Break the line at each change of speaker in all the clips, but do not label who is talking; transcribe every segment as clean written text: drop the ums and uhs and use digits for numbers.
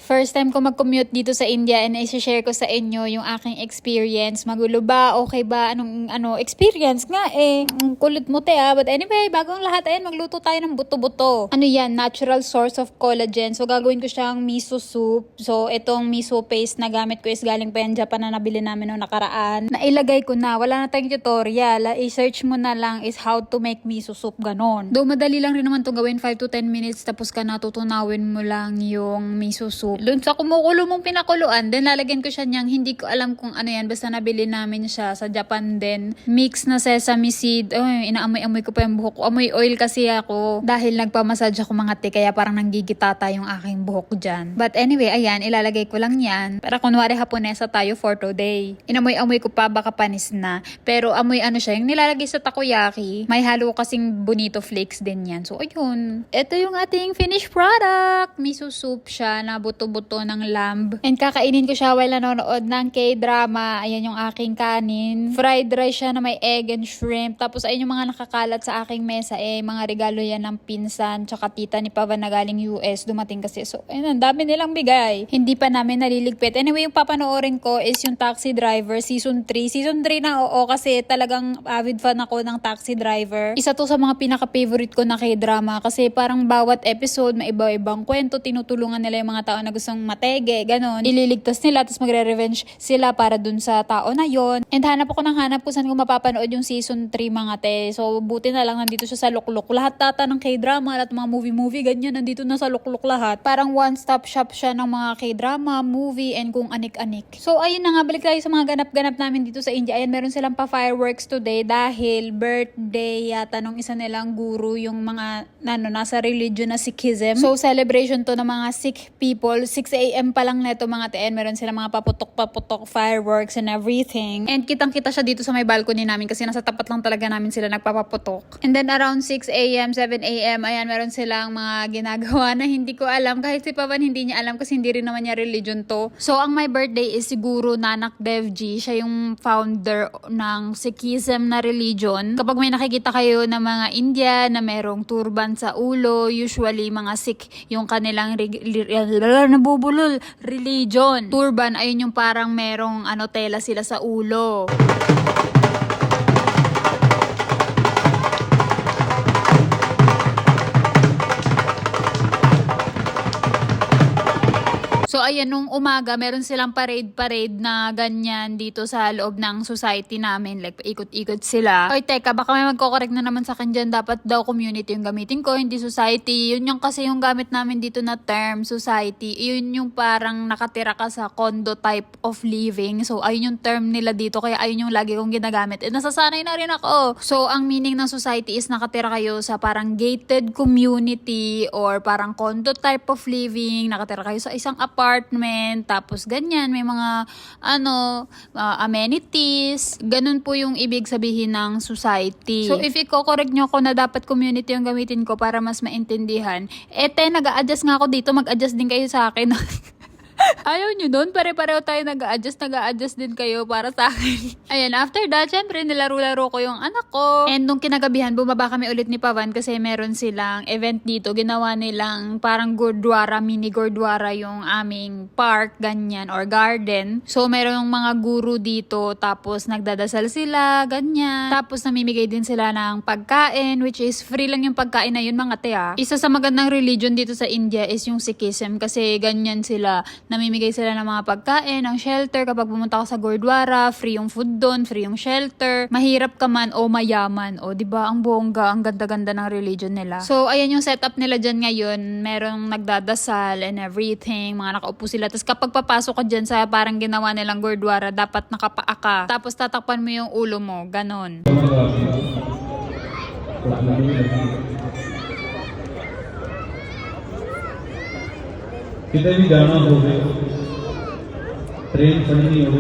First time ko mag-commute dito sa India and i-share ko sa inyo yung aking experience. Magulo ba? Okay ba? Anong experience nga eh. Ang kulit mo te ah. But anyway, bagong lahat ayan, magluto tayo ng buto-buto. Ano yan? Natural source of collagen. So gagawin ko siyang miso soup. So itong miso paste na gamit ko is galing pa yan Japan na nabili namin noong nakaraan. Nailagay ko na. Wala na tayong tutorial. I-search mo na lang is how to make miso soup. Ganon. Do madali lang rin naman to gawin 5 to 10 minutes tapos ka natutunawin mo lang yung miso soup. Doon sa kumukulo mong pinakuluan, then lalagyan ko siya niyang hindi ko alam kung ano yan. Basta nabili namin siya sa Japan din. Mix na sesame seed. Ay, inaamoy-amoy ko pa yung buhok ko. Amoy oil kasi ako. Dahil nagpamassage ako mga te, kaya parang nanggigitata yung aking buhok dyan. But anyway, ayan, ilalagay ko lang yan. Para kunwari haponesa tayo for today. Inamoy-amoy ko pa, baka panis na. Pero amoy ano siya, yung nilalagay sa takoyaki. May halo kasing bonito flakes din yan. So, ayun. Ito yung ating finished product. Miso soup siya na buto-buto ng lamb. And kakainin ko siya while nanonood ng K-drama. Ayan yung aking kanin. Fried rice siya na may egg and shrimp. Tapos ayun yung mga nakakalat sa aking mesa mga regalo yan ng pinsan tsaka tita ni Pavan na galing US. Dumating kasi. So, ayun, ang dami nilang bigay. Hindi pa namin naliligpit. Anyway, yung papanoorin ko is yung Taxi Driver Season 3. Season 3 na oo kasi talagang avid fan ako ng Taxi Driver. Isa to sa mga pinaka-favorite ko na K-drama kasi parang bawat episode may iba-ibang kwento. Tinutulungan nila yung mga tao na gustong matege, ganon. Ililigtas nila, tapos magre-revenge sila para dun sa tao na yon. And hanap ako ng hanap kung saan ko mapapanood yung season 3 mga te. So, buti na lang nandito siya sa Lukluk. Lahat tata ng K-drama, lahat mga movie, ganyan, nandito na sa Lukluk lahat. Parang one-stop shop siya ng mga K-drama, movie, and kung anik-anik. So, ayun na nga, balik tayo sa mga ganap-ganap namin dito sa India. Ayan, meron silang pa-fireworks today dahil birthday yata nung isa nilang guru, yung mga, nasa religion na Sikhism. So, celebration to ng mga Sikh people. 6 a.m. pa lang neto mga TN, meron sila mga paputok fireworks and everything. And kitang-kita siya dito sa may balcony namin kasi nasa tapat lang talaga namin sila nagpapaputok. And then around 6 a.m., 7 a.m., ayan, meron silang mga ginagawa na hindi ko alam. Kahit si Pavan hindi niya alam kasi hindi rin naman niya religion to. So, ang my birthday is siguro Nanak Dev Ji. Siya yung founder ng Sikhism na religion. Kapag may nakikita kayo na mga India na merong turban sa ulo, usually mga Sikh yung kanilang nabubulol religion. Turban, ayun yung parang merong tela sila sa ulo. So, ayan, nung umaga, meron silang parade na ganyan dito sa loob ng society namin. Like, paikot-ikot sila. Oy, teka, baka may magko-correct na naman sa akin dyan. Dapat daw community yung gamitin ko, hindi society. Yun yung kasi yung gamit namin dito na term, society. Yun yung parang nakatira ka sa condo type of living. So, ayun yung term nila dito. Kaya ayun yung lagi kong ginagamit. And nasasanay na rin ako. So, ang meaning ng society is nakatira kayo sa parang gated community or parang condo type of living. Nakatira kayo sa isang apartment, tapos ganyan, may mga amenities, ganun po yung ibig sabihin ng society. So, if i-correct nyo ako na dapat community yung gamitin ko para mas maintindihan, nag-a-adjust nga ako dito, mag-adjust din kayo sa akin. Ayaw nyo doon? Pare-pareho tayo nag-a-adjust din kayo para sa akin. Ayan, after that, syempre, nilaro-laro ko yung anak ko. And nung kinagabihan, bumaba kami ulit ni Pavan kasi meron silang event dito. Ginawa nilang parang gurdwara, mini gurdwara yung aming park, ganyan, or garden. So, meron mga guru dito, tapos nagdadasal sila, ganyan. Tapos, namimigay din sila ng pagkain, which is free lang yung pagkain na yun, mga tea. Isa sa magandang religion dito sa India is yung Sikhism kasi ganyan sila. Namimigay sila ng mga pagkain, ng shelter. Kapag pumunta ka sa Gurdwara, free yung food doon, free yung shelter. Mahirap ka man o mayaman. O, diba? Ang bongga, ang ganda-ganda ng religion nila. So, ayan yung setup nila dyan ngayon. Merong nagdadasal and everything. Mga nakaupo sila. Tapos kapag papasok ka dyan sa parang ginawa nilang Gurdwara, dapat nakapaa ka. Tapos tatakpan mo yung ulo mo. Ganon.
किधर भी जाना हो ट्रेन फड़नी हो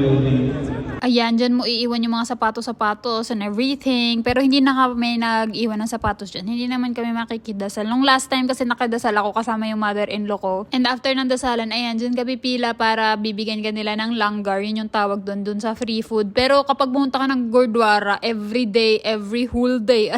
Ayan, dyan mo iiwan yung mga sapatos and everything. Pero hindi na kami nag-iwan ng sapatos dyan. Hindi naman kami makikidasal. Nung last time kasi nakadasal ako kasama yung mother-in-law ko. And after ng dasalan, ayan, dyan kami pila para bibigyan ka nila ng langgar. Yun yung tawag dun sa free food. Pero kapag pumunta ka ng Gurdwara, every whole day,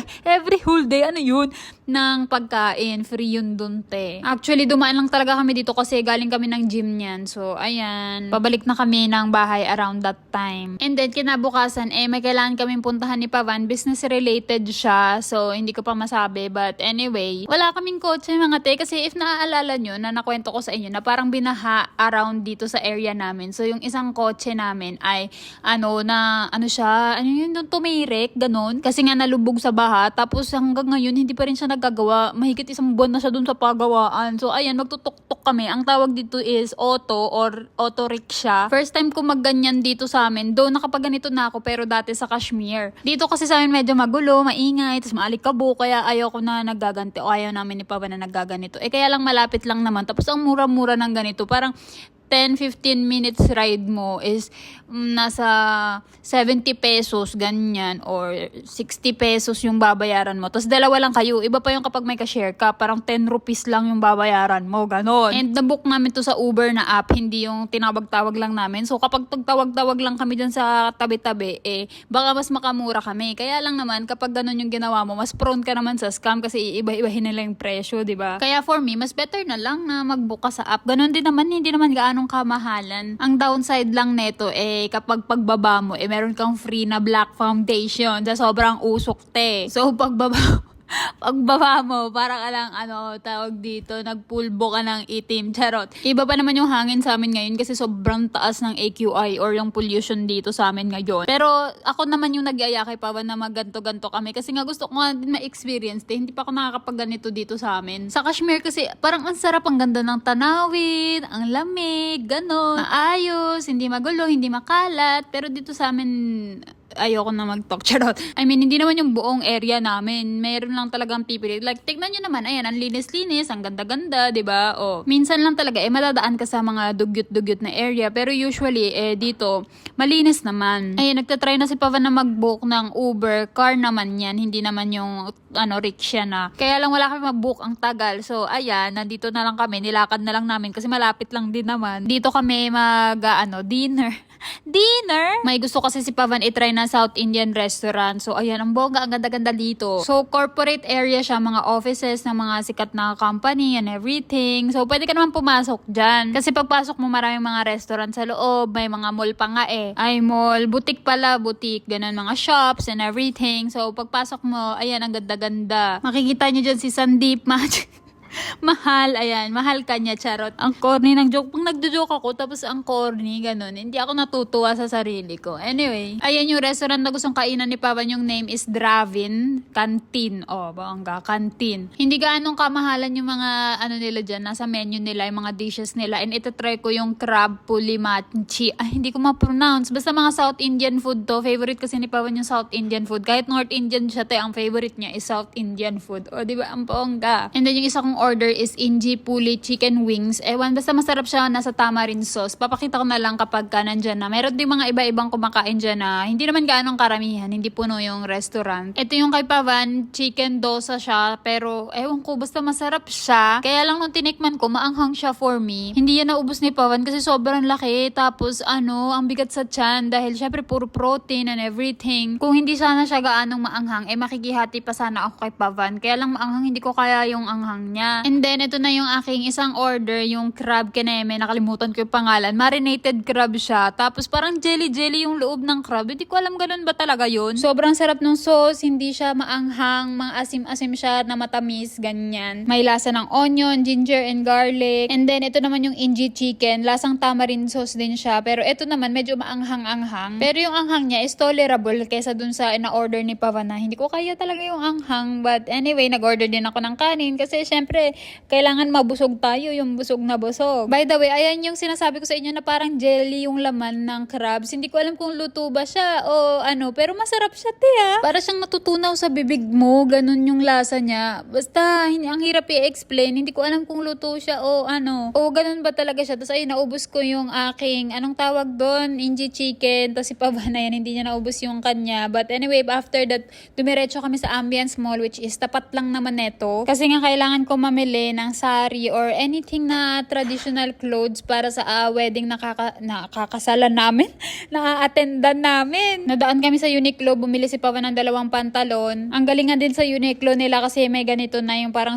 ano yun? ng pagkain. Free yun dun, te. Actually, dumaan lang talaga kami dito kasi galing kami ng gym niyan. So, ayan. Pabalik na kami ng bahay around that time. And then, kinabukasan, may kailangan kaming puntahan ni Pavan. Business related siya. So, hindi ko pa masabi. But anyway, wala kaming kotse mga te. Kasi if naaalala nyo, na nakwento ko sa inyo, na parang binaha around dito sa area namin. So, yung isang kotse namin ay, yun, tumirik, ganun. Kasi nga nalubog sa baha. Tapos, hanggang ngayon, hindi pa rin siya nagagawa. Mahigit isang buwan na siya dun sa pagawaan. So, ayan, magtutok-tok kami. Ang tawag dito is auto or auto rickshaw. First time ko magganyan dito sa amin. Though nakapagganito na ako pero dati sa Kashmir. Dito kasi sa amin medyo magulo, maingay, tapos maalikabo. Kaya ayaw ko na naggaganti o ayaw namin ni Papa na naggaganito. Kaya lang malapit lang naman. Tapos ang mura-mura ng ganito. Parang 10-15 minutes ride mo is nasa 70 pesos, ganyan, or 60 pesos yung babayaran mo. Tapos dalawa lang kayo. Iba pa yung kapag may ka-share ka, parang 10 rupees lang yung babayaran mo, ganon. And nabook namin to sa Uber na app, hindi yung tinawag-tawag lang namin. So kapag tagtawag-tawag lang kami dyan sa tabi-tabi, baka mas makamura kami. Kaya lang naman, kapag ganon yung ginawa mo, mas prone ka naman sa scam kasi iba-ibahin nila yung presyo, di ba? Kaya for me, mas better na lang na mag-book ka sa app. Ganon din naman, hindi naman gaano kamahalan. Ang downside lang neto kapag pagbaba mo meron kang free na black foundation sa sobrang usok te. So pagbaba mo, parang alang tawag dito, nagpulbo ka ng itim, charot. Iba pa naman yung hangin sa amin ngayon kasi sobrang taas ng AQI or yung pollution dito sa amin ngayon. Pero ako naman yung nag-iaya kay Pawan na magganto-ganto kami kasi nga gusto ko nga din ma-experience. Hindi pa ako nakakapagganito dito sa amin. Sa Kashmir kasi parang ang sarap, ang ganda ng tanawin, ang lamig, ganon, maayos, hindi magulo, hindi makalat. Pero dito sa amin, ayoko na mag-talk, charot. I mean, hindi naman yung buong area namin. Meron lang talagang pipili. Like, tignan nyo naman, ayan, ang linis-linis, ang ganda-ganda, diba? Minsan lang talaga, madadaan ka sa mga dugyot-dugyot na area. Pero usually, dito, malinis naman. Ayan, nagtatry na si Pavan na mag-book ng Uber. Car naman yan, hindi naman yung, rickshaw na. Kaya lang wala kami mag-book, ang tagal. So, ayan, nandito na lang kami, nilakad na lang namin kasi malapit lang din naman. Dito kami dinner. May gusto kasi si Pavan i-try na South Indian restaurant. So, ayan, ang bongga, ang ganda-ganda dito. So, corporate area siya, mga offices ng mga sikat na company and everything. So, pwede ka naman pumasok dyan. Kasi pagpasok mo, maraming mga restaurant sa loob. May mga mall pa nga Ay, mall. Boutique pala, boutique. Ganun, mga shops and everything. So, pagpasok mo, ayan, ang ganda-ganda. Makikita nyo dyan si Sandeep mahal, ayan, mahal ka niya, charot. Ang corny ng joke. Pag nagjo-joke ako, tapos ang corny, ganun. Hindi ako natutuwa sa sarili ko. Anyway, ayan yung restaurant na gustong kainan ni Pavan. Yung name is Dravin Canteen. Bangga, canteen. Hindi gaanong kamahalan yung mga, nila dyan, nasa menu nila, yung mga dishes nila. And itatry ko yung crab puli matchi. Hindi ko ma-pronounce. Basta mga South Indian food to. Favorite kasi ni Pavan yung South Indian food. Kahit North Indian siya, ang favorite niya is South Indian food. Diba? Ang bongga. And then yung isa kong order is Inji Puli Chicken Wings. Basta masarap siya, nasa tamarind sauce. Papakita ko na lang kapag nandyan na. Meron din mga iba-ibang kumakain dyan na hindi naman gaanong karamihan, hindi puno yung restaurant. Ito yung kay Pavan, chicken dosa siya, pero ewan ko, basta masarap siya. Kaya lang nung tinikman ko, maanghang siya for me. Hindi yan naubos ni Pavan kasi sobrang laki. Tapos ang bigat sa tiyan dahil syempre puro protein and everything. Kung hindi sana siya gaanong maanghang, makikihati pa sana ako kay Pavan. Kaya lang maanghang, hindi ko kaya yung anghang niya. And then, ito na yung aking isang order, yung crab kineme. Nakalimutan ko yung pangalan. Marinated crab siya. Tapos, parang jelly-jelly yung loob ng crab. Hindi ko alam ganun ba talaga yun. Sobrang sarap ng sauce. Hindi siya maanghang. Mga asim-asim siya na matamis. Ganyan. May lasa ng onion, ginger, and garlic. And then, ito naman yung Inji chicken. Lasang tamarind sauce din siya. Pero ito naman, medyo maanghang-anghang. Pero yung anghang niya is tolerable kaysa dun sa na-order ni Pavan na hindi ko kaya talaga yung anghang. But anyway, nag-order din ako ng kanin. Kasi, syempre, kailangan mabusog tayo, yung busog na busog. By the way, ayan yung sinasabi ko sa inyo na parang jelly yung laman ng crabs. Hindi ko alam kung luto ba siya o pero masarap siya, Para siyang natutunaw sa bibig mo, ganun yung lasa niya. Basta, ang hirap i-explain. Hindi ko alam kung luto siya o ganun ba talaga siya. Tapos ayun, naubos ko yung aking, anong tawag doon? Inji chicken. Tapos si Pavan na yan, hindi niya naubos yung kanya. But anyway, after that, dumiretso kami sa Ambience Mall, which is tapat lang naman neto. Kasi nga kailangan ko mamili ng sari or anything na traditional clothes para sa wedding nakakasalan namin, na-attendan namin. Nadaan kami sa Uniqlo, bumili si Papa ng 2 pantalon. Ang galing nga din sa Uniqlo nila kasi may ganito na yung parang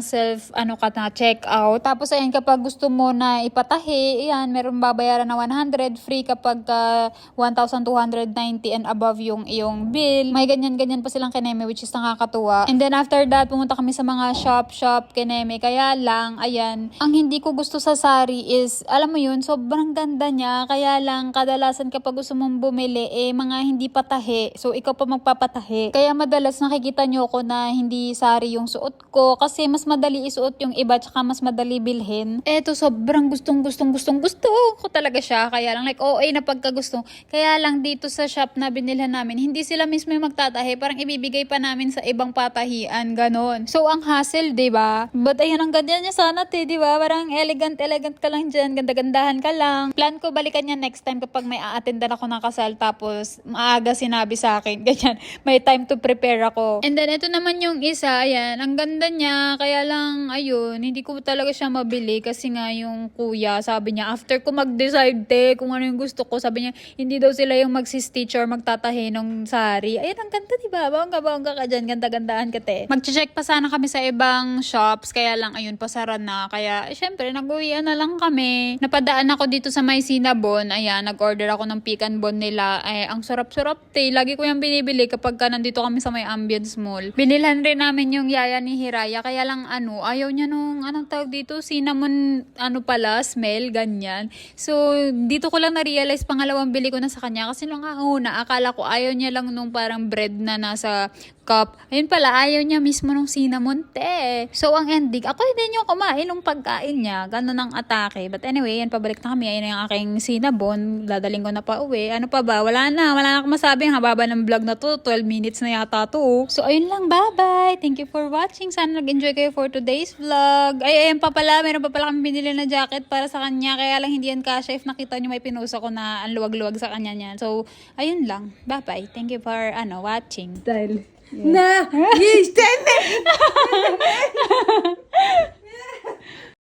check out. Tapos ayan, kapag gusto mo na ipatahi, ayan, meron babayaran na 100, free kapag 1,290 and above yung iyong bill. May ganyan-ganyan pa silang kineme, which is nakakatuwa. And then after that, pumunta kami sa mga shop kineme. Kaya lang, ayan, ang hindi ko gusto sa sari is, alam mo yun, sobrang ganda niya. Kaya lang, kadalasan kapag gusto mong bumili, mga hindi patahi. So, ikaw pa magpapatahi. Kaya madalas nakikita nyo ko na hindi sari yung suot ko kasi mas madali isuot yung iba tsaka mas madali bilhin. Eto, sobrang gustong gusto ko talaga siya. Kaya lang, like, OA na pagkagusto. Kaya lang dito sa shop na binilhan namin, hindi sila mismo yung magtatahi. Parang ibibigay pa namin sa ibang patahian. Ganon. So, ang hassle, diba? But ayan, ang ganda niya sana, diba? Parang elegant ka lang dyan. Ganda-gandahan ka lang. Plan ko balikan niya next time kapag may a-attendan ako ng kasal tapos maaga sinabi sa akin. Ganyan. May time to prepare ako. And then, ito naman yung isa. Ayan. Ang ganda niya. Kaya lang, ayun, hindi ko talaga siya mabili kasi nga yung kuya, sabi niya, after ko mag-decide kung ano yung gusto ko, sabi niya, hindi daw sila yung mag-stitch or magtatahi ng sari. Ayan, ang ganda, diba? Bongga ka dyan. Ganda-gandahan ka, te. Mag-check pa sana kami sa ibang shops. Kaya lang, ayun, pasara na. Kaya, syempre, nag-uwian na lang kami. Napadaan ako dito sa may Cinnabon. Ayan, nag-order ako ng pecan bon nila. Ay, ang sarap-sarap, te. Lagi ko yung binibili kapag nandito kami sa may Ambience Mall. Binilhan rin namin yung yaya ni Hiraya. Kaya lang, ayaw niya nung, anong tawag dito, cinnamon, smell, ganyan. So, dito ko lang na-realize, pangalawang bili ko na sa kanya. Kasi nung una, akala ko ayaw niya lang nung parang bread na nasa cup. Ayun pala, ayaw niya mismo nung cinnamon, te. So, ang ending, ako din yung kumain nung pagkain niya. Ganon ang atake. But anyway, yan, pabalik na kami. Ayun yung aking cinnamon. Dadaling ko na pa uwi. Ano pa ba? Wala na akong masabi. Ang hababa ng vlog na to. 12 minutes na yata to. So, ayun lang. Bye-bye. Thank you for watching. Sana nag-enjoy kayo for today's vlog. Ay, ayun pa pala. Meron pa pala kami binili na jacket para sa kanya. Kaya lang hindi yan kasha. If nakita nyo, may pinusa ko na ang luwag-luwag sa kanya niyan. So, ayun lang. Bye-bye. Thank you for watching.
Style. Na! Yes,